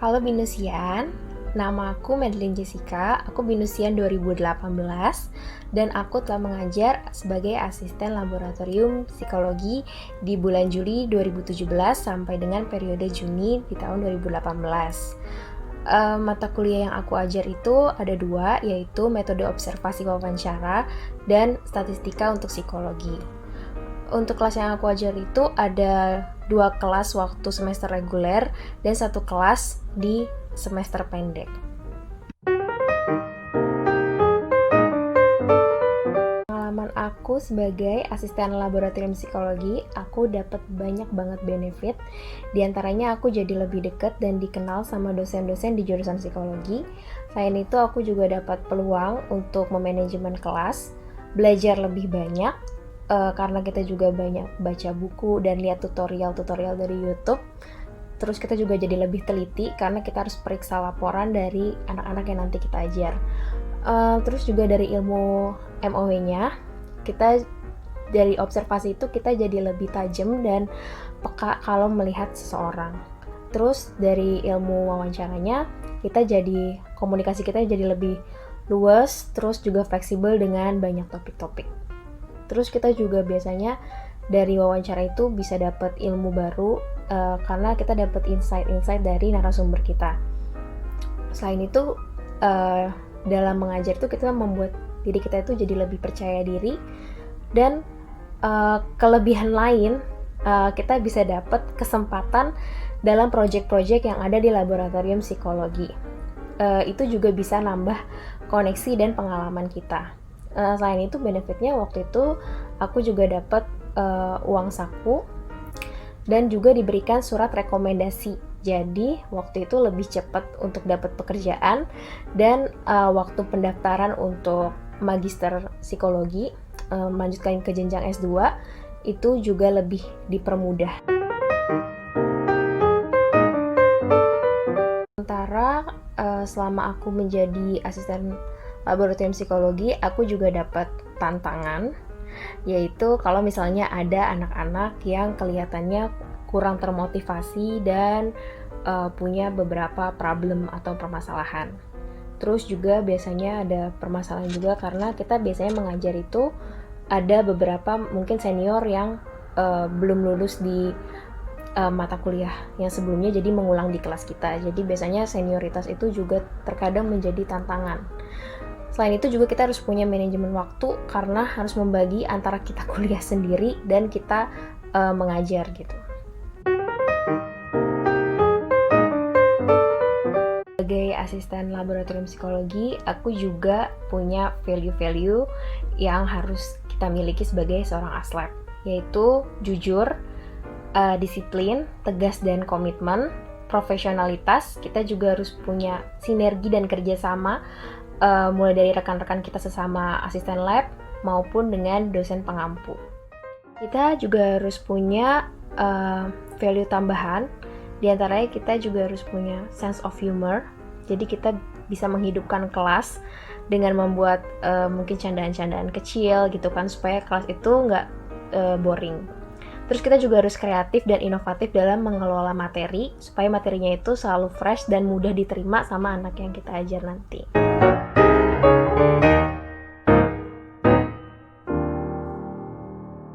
Halo Binusian, nama aku Madeline Jessica, aku Binusian 2018 dan aku telah mengajar sebagai asisten laboratorium psikologi di bulan Juli 2017 sampai dengan periode Juni di tahun 2018. Mata kuliah yang aku ajar itu ada dua, yaitu metode observasi wawancara dan statistika untuk psikologi. Untuk kelas yang aku ajar itu ada 2 kelas waktu semester reguler dan 1 kelas di semester pendek. Pengalaman aku sebagai asisten laboratorium psikologi, aku dapat banyak banget benefit. Di antaranya aku jadi lebih dekat dan dikenal sama dosen-dosen di jurusan psikologi. Selain itu aku juga dapat peluang untuk memanajemen kelas, belajar lebih banyak, karena kita juga banyak baca buku dan lihat tutorial-tutorial dari YouTube. Terus kita juga jadi lebih teliti karena kita harus periksa laporan dari anak-anak yang nanti kita ajar. Terus juga dari ilmu MOW-nya, kita dari observasi itu kita jadi lebih tajam dan peka kalau melihat seseorang. Terus dari ilmu wawancaranya, komunikasi kita jadi lebih luas, terus juga fleksibel dengan banyak topik-topik. Terus kita juga biasanya dari wawancara itu bisa dapat ilmu baru karena kita dapat insight-insight dari narasumber kita. Selain itu, dalam mengajar itu kita membuat diri kita itu jadi lebih percaya diri dan kelebihan lain kita bisa dapat kesempatan dalam proyek-proyek yang ada di laboratorium psikologi. Itu juga bisa nambah koneksi dan pengalaman kita. Selain itu benefitnya waktu itu aku juga dapat uang saku dan juga diberikan surat rekomendasi. Jadi waktu itu lebih cepat untuk dapat pekerjaan dan waktu pendaftaran untuk magister psikologi melanjutkan ke jenjang S2 itu juga lebih dipermudah. Sementara selama aku menjadi asisten laboratorium psikologi, aku juga dapat tantangan, yaitu kalau misalnya ada anak-anak yang kelihatannya kurang termotivasi dan punya beberapa problem atau permasalahan. Terus juga biasanya ada permasalahan juga karena kita biasanya mengajar itu ada beberapa mungkin senior yang belum lulus di mata kuliah yang sebelumnya, jadi mengulang di kelas kita. Jadi biasanya senioritas itu juga terkadang menjadi tantangan. Selain itu juga kita harus punya manajemen waktu karena harus membagi antara kita kuliah sendiri dan kita mengajar gitu. Sebagai asisten laboratorium psikologi, aku juga punya value-value yang harus kita miliki sebagai seorang aslab, yaitu jujur, disiplin, tegas dan komitmen, profesionalitas. Kita juga harus punya sinergi dan kerjasama mulai dari rekan-rekan kita sesama asisten lab maupun dengan dosen pengampu. Kita juga harus punya value tambahan, di antaranya kita juga harus punya sense of humor. Jadi kita bisa menghidupkan kelas dengan membuat mungkin candaan-candaan kecil gitu kan, supaya kelas itu nggak boring. Terus kita juga harus kreatif dan inovatif dalam mengelola materi supaya materinya itu selalu fresh dan mudah diterima sama anak yang kita ajar nanti.